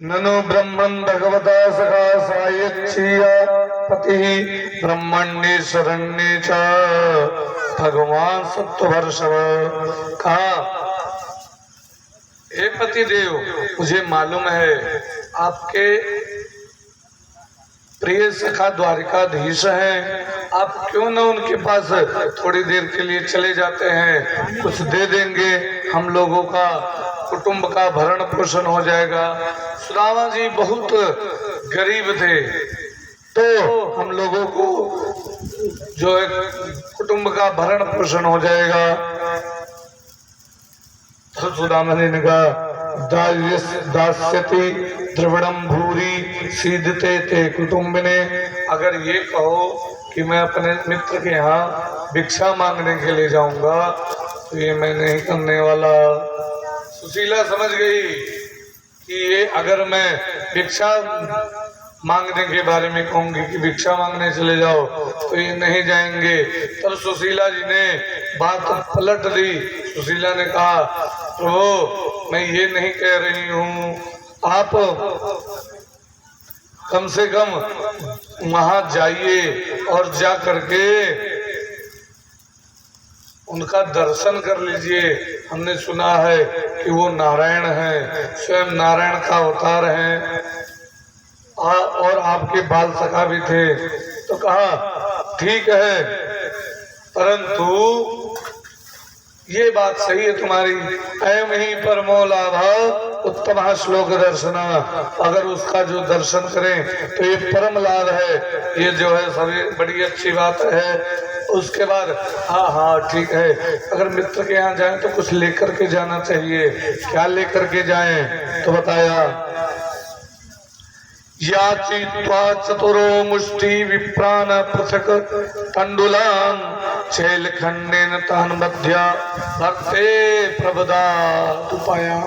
ननु ब्रह्मन् भगवता सखा सायच्छिया पति ब्रह्मण्ये शरण्ये च भगवान सत्वर्षव। कहा, हे पति देव, मुझे मालूम है आपके प्रिय सखा द्वारिकाधीश हैं, आप क्यों न उनके पास थोड़ी देर के लिए चले जाते हैं, कुछ दे देंगे, हम लोगों का कुटुंब का भरण पोषण हो जाएगा। सुदामा जी बहुत गरीब थे, तो हम लोगों को जो है कुटुंब का भरण पोषण हो जाएगा। तो सुदामा जी ने कहा, दास्यति द्रविणम भूरी सीधते ते कुटुंबिने। अगर ये कहो कि मैं अपने मित्र के यहाँ भिक्षा मांगने के लिए जाऊंगा तो ये मैं नहीं करने वाला। सुशीला समझ गई कि ये अगर मैं भिक्षा मांगने के बारे में कहूंगी कि भिक्षा मांगने चले जाओ तो ये नहीं जाएंगे। तब सुशीला जी ने बात पलट दी। सुशीला ने कहा, प्रभु मैं ये नहीं कह रही हूँ, आप कम से कम वहां जाइए और जा करके उनका दर्शन कर लीजिए। हमने सुना है कि वो नारायण हैं, स्वयं नारायण का अवतार हैं और आपके बाल सखा भी थे। तो कहा ठीक है, परंतु ये बात सही है तुम्हारी, अयम ही परमो लाभ उत्तम श्लोक दर्शना। अगर उसका जो दर्शन करें तो ये परम लाभ है, ये जो है सभी बड़ी अच्छी बात है। उसके बाद हाँ हाँ ठीक है, अगर मित्र के यहाँ जाएं तो कुछ लेकर के जाना चाहिए। क्या लेकर के जाएं? तो बताया, याचित्वा चतुरो मुष्टि विप्रान पृथक तंडुलान चैलखंडेन तान मध्या भक्ते प्रबदा तुपाया।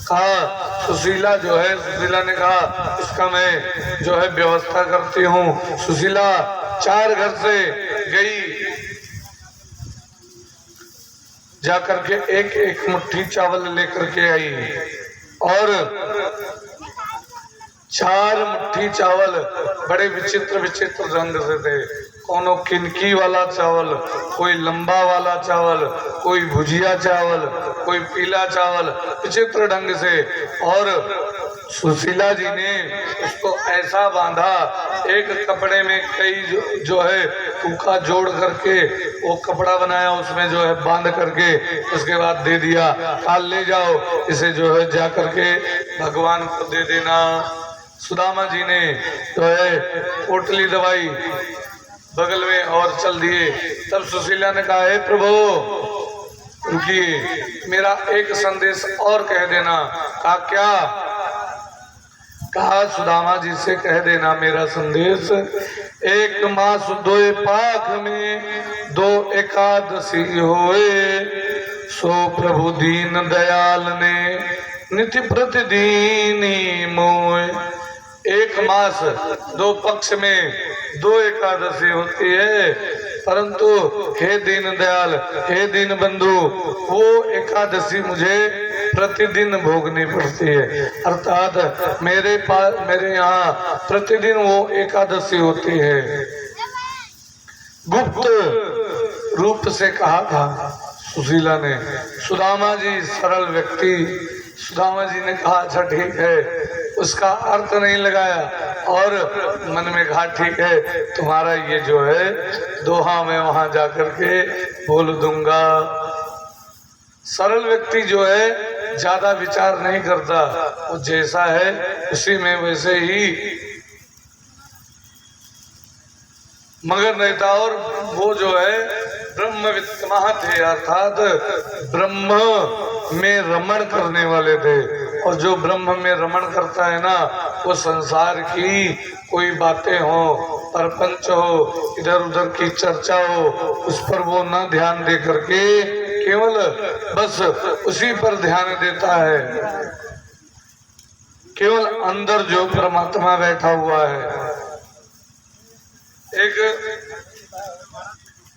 कहा सुशीला जो है, सुशीला ने कहा इसका मैं जो है व्यवस्था करती हूँ। सुशीला 4 घर से गई, जाकर के एक एक मुट्ठी चावल लेकर के आई और 4 मुट्ठी चावल बड़े विचित्र विचित्र रंग से थे। कोनो किनकी वाला चावल, कोई लंबा वाला चावल, कोई भुजिया चावल, कोई पीला चावल, विचित्र ढंग से। और सुशीला जी ने उसको ऐसा बांधा, एक कपड़े में कई जो है टूका जोड़ करके वो कपड़ा बनाया, उसमें जो है बांध करके उसके बाद दे दिया, काल ले जाओ, इसे जो है जा करके भगवान को दे देना। सुदामा जी ने जो है पोटली दवाई बगल में और चल दिए। तब सुशीला ने कहा, हे प्रभु रुकिए, मेरा एक संदेश और कह देना। कहा क्या? कहा सुदामा जी से कह देना मेरा संदेश, 1 मास 2 पाख में 2 एकादशी होए, सो प्रभु दीन दयाल ने नित्य प्रतिदीन मोए। 1 मास 2 पक्ष में 2 एकादशी होती है, परंतु हे दीन दयाल, हे दीन बंधु, वो एकादशी मुझे प्रतिदिन भोगनी पड़ती है। अर्थात मेरे यहाँ प्रतिदिन वो एकादशी होती है। गुप्त रूप से कहा था सुशीला ने। सुदामा जी सरल व्यक्ति, सुदामा जी ने कहा अच्छा ठीक है, उसका अर्थ नहीं लगाया और मन में कहा ठीक है, तुम्हारा ये जो है दोहा मैं वहां जाकर के बोल दूंगा। सरल व्यक्ति जो है ज्यादा विचार नहीं करता, वो जैसा है उसी में वैसे ही मगर रहता। और वो जो है ब्रह्मवित्तमः थे, अर्थात ब्रह्म में रमण करने वाले थे। और जो ब्रह्म में रमण करता है ना, वो संसार की कोई बातें हो, परपंच हो, इधर उधर की चर्चा हो, उस पर वो ना ध्यान दे करके केवल बस उसी पर ध्यान देता है। केवल अंदर जो परमात्मा बैठा हुआ है। एक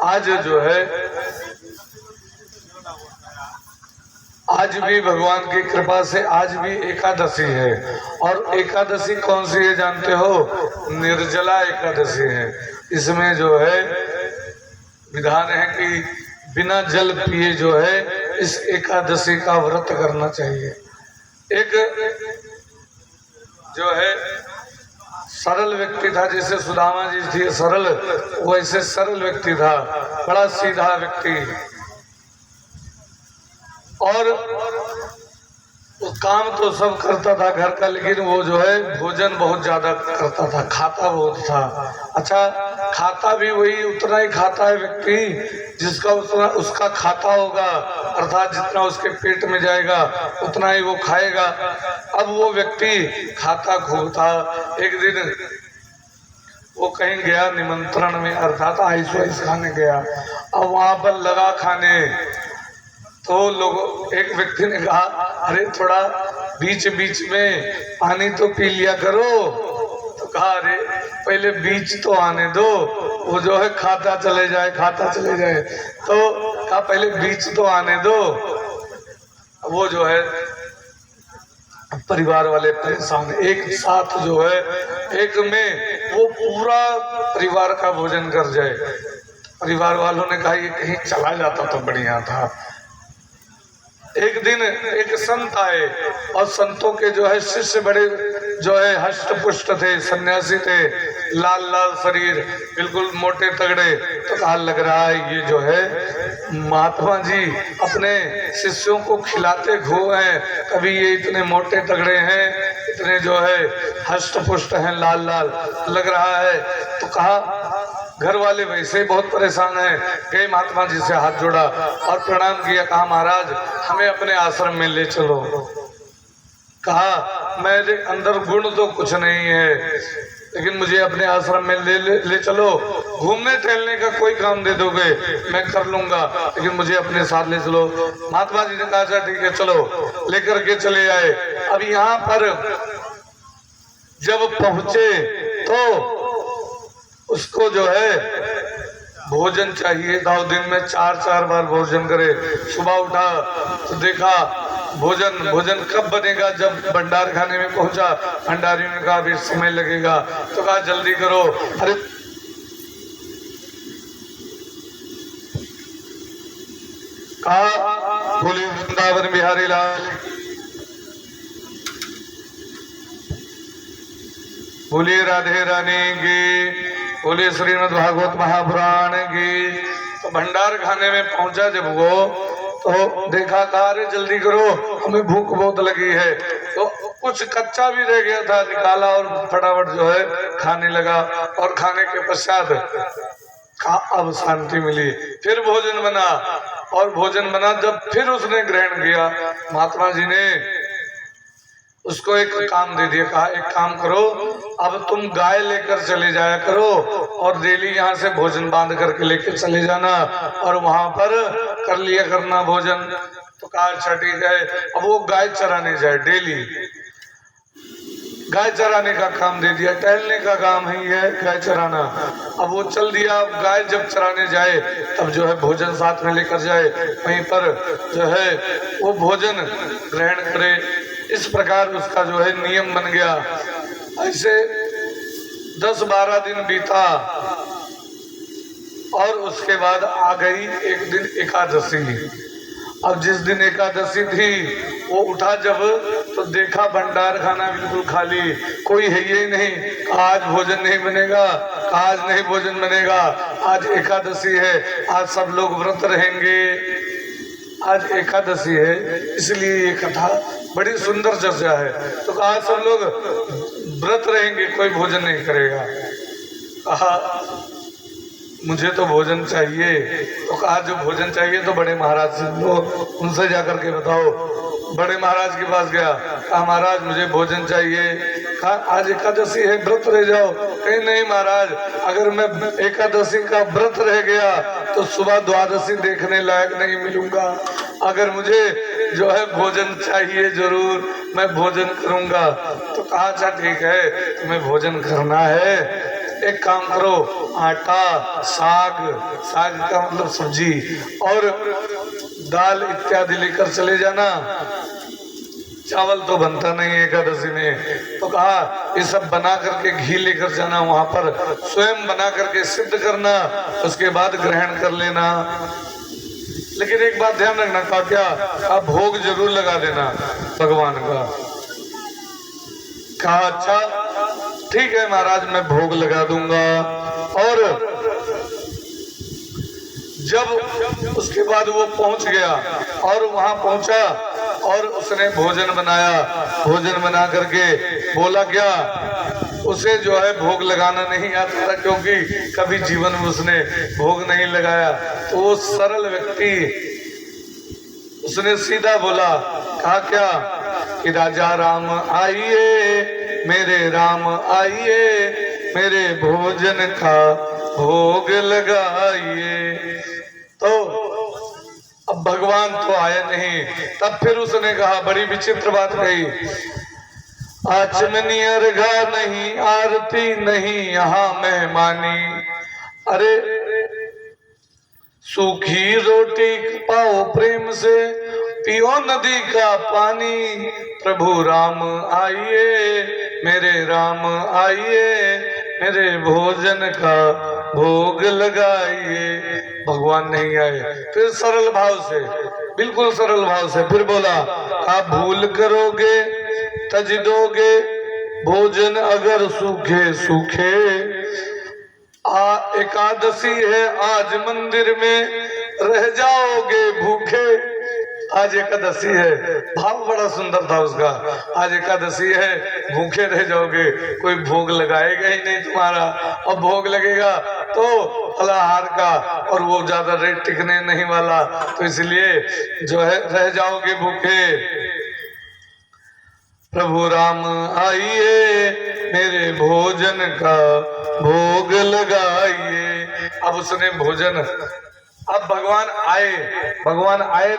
आज जो है आज भी भगवान की कृपा से आज भी एकादशी है। और एकादशी कौन सी है जानते हो? निर्जला एकादशी है। इसमें जो है विधान है कि बिना जल पिए जो है इस एकादशी का व्रत करना चाहिए। एक जो है सरल व्यक्ति था, जैसे सुदामा जी थे सरल, वैसे सरल व्यक्ति था, बड़ा सीधा व्यक्ति। और वो काम तो सब करता था घर का, लेकिन वो जो है भोजन बहुत ज्यादा करता था, खाता बहुत था। अच्छा, खाता भी वही उतना ही खाता है व्यक्ति जिसका उतना उसका खाता होगा, अर्थात जितना उसके पेट में जाएगा उतना ही वो खाएगा। अब वो व्यक्ति खाता खूब था। एक दिन वो कहीं गया निमंत्रण में, अर्थात आइस वाइस खाने गया। अब वहां पर लगा खाने, तो लोग एक व्यक्ति ने कहा, अरे थोड़ा बीच बीच में पानी तो पी लिया करो। तो कहा, अरे पहले बीच तो आने दो, वो जो है खाता चले जाए खाता चले जाए। तो कहा पहले बीच तो आने दो। वो जो है परिवार वाले परेशान, एक साथ जो है एक में वो पूरा परिवार का भोजन कर जाए। परिवार वालों ने कहा ये कहीं चला जाता तो बढ़िया था। एक दिन एक संत आए और संतों के जो है शिष्य बड़े जो है हष्ट पुष्ट थे, सन्यासी थे, लाल लाल शरीर, बिल्कुल मोटे तगड़े। तो कहा लग रहा है ये जो है महात्मा जी अपने शिष्यों को खिलाते खूब हैं, कभी ये इतने मोटे तगड़े हैं, इतने जो है हष्ट पुष्ट हैं, लाल लाल लग रहा है। तो कहा, घर वाले वैसे ही बहुत परेशान हैं, गए महात्मा जी से हाथ जोड़ा और प्रणाम किया। कहा महाराज हमें अपने आश्रम में ले चलो। कहा मेरे अंदर गुण तो कुछ नहीं है, लेकिन मुझे अपने आश्रम में ले चलो। घूमने टहलने का कोई काम दे दोगे मैं कर लूंगा, लेकिन मुझे अपने साथ ले चलो। महात्मा जी ने कहा अच्छा ठीक है चलो, लेकर के चले आए। अब यहाँ पर जब पहुंचे तो उसको जो है भोजन चाहिए था। दिन में 4-4 बार भोजन करे। सुबह उठा तो देखा भोजन कब बनेगा। जब भंडार खाने में पहुंचा, भंडारियों ने कहा अभी समय लगेगा। तो कहा जल्दी करो। अरे कहा बोले वृंदावन बिहारी लाल, बोलिए राधे रानी की, बोले श्रीमद् भागवत महापुराण की। तो भंडार खाने में पहुंचा जब वो, तो देखा, कहा अरे जल्दी करो हमें भूख बहुत लगी है। तो कुछ कच्चा भी रह गया था, निकाला और फटाफट जो है खाने लगा। और खाने के पश्चात अब शांति मिली। फिर भोजन बना, और भोजन बना जब फिर उसने ग्रहण किया, महात्मा जी ने उसको एक काम दे दिया। कहा एक काम करो, अब तुम गाय लेकर चले जाया करो और डेली यहाँ से भोजन बांध करके लेकर चले जाना और वहां पर कर लिया करना भोजन। तो कहा अच्छा ठीक है। अब वो गाय चराने जाए, डेली गाय चराने का काम दे दिया, टहलने का काम ही है गाय चराना। अब वो चल दिया। गाय जब चराने जाए तब जो है भोजन साथ में लेकर जाए, वहीं पर जो है वो भोजन ग्रहण करे। इस प्रकार उसका जो है नियम बन गया। ऐसे 10-12 दिन बीता और उसके बाद आ गई एक दिन एकादशी। अब जिस दिन एकादशी थी वो उठा जब, तो देखा भंडार खाना बिल्कुल खाली, कोई है ही नहीं। आज भोजन नहीं बनेगा, आज नहीं भोजन बनेगा, आज एकादशी है, आज सब लोग व्रत रहेंगे, आज एकादशी है। इसलिए ये कथा बड़ी सुंदर चर्चा है। तो कहा सब लोग व्रत रहेंगे, कोई भोजन नहीं करेगा। कहा मुझे तो भोजन चाहिए। तो कहा जो भोजन चाहिए तो बड़े महाराज से लो, उनसे जाकर के बताओ। बड़े महाराज के पास गया, कहा महाराज मुझे भोजन चाहिए। कहा आज एकादशी है, व्रत रह जाओ। कहीं नहीं महाराज, अगर मैं एकादशी का व्रत रह गया तो सुबह द्वादशी देखने लायक नहीं मिलूंगा। अगर मुझे जो है भोजन चाहिए जरूर, मैं भोजन करूंगा। तो कहा अच्छा ठीक है, तुम्हें भोजन करना है, एक काम करो, आटा, साग, साग का मतलब सब्जी, और दाल इत्यादि लेकर चले जाना। चावल तो बनता नहीं है एकादशी में, तो कहा ये सब बना करके घी लेकर जाना, वहां पर स्वयं बना करके सिद्ध करना, उसके बाद ग्रहण कर लेना। लेकिन एक बात ध्यान रखना, कहा क्या, आप भोग जरूर लगा देना भगवान का। कहा अच्छा ठीक है महाराज, मैं भोग लगा दूंगा। और जब उसके बाद वो पहुंच गया और वहां पहुंचा और उसने भोजन बनाया, भोजन बना करके बोला क्या, उसे जो है भोग लगाना नहीं आता था, क्योंकि कभी जीवन में उसने भोग नहीं लगाया। तो वो सरल व्यक्ति, उसने सीधा बोला, कहा क्या कि राजा राम आइए, मेरे राम आइए, मेरे भोजन का भोग लगाइए। तो अब भगवान तो आए नहीं, तब फिर उसने कहा, बड़ी विचित्र बात कही, आचमनी अर्घा नहीं, आरती नहीं यहाँ मेहमानी। अरे सूखी रोटी पाओ प्रेम से, पियो नदी का पानी, प्रभु राम आइए, मेरे राम आइए, मेरे भोजन का भोग लगाइए। भगवान नहीं आए। फिर सरल भाव से, बिल्कुल सरल भाव से फिर बोला, आप भूल करोगे तज दोगे, भोजन अगर सूखे सूखे, एकादशी है आज मंदिर में, रह जाओगे भूखे। आज एकादशी है, भाव बड़ा सुंदर था उसका, आज एकादशी है, भूखे रह जाओगे, कोई भोग लगाएगा ही नहीं तुम्हारा, और भोग लगेगा तो फलाहार का, और वो ज्यादा रेट टिकने नहीं वाला, तो इसलिए जो है रह जाओगे भूखे। प्रभु राम आइए, मेरे भोजन का भोग लगाइए। अब उसने भोजन, अब भगवान आए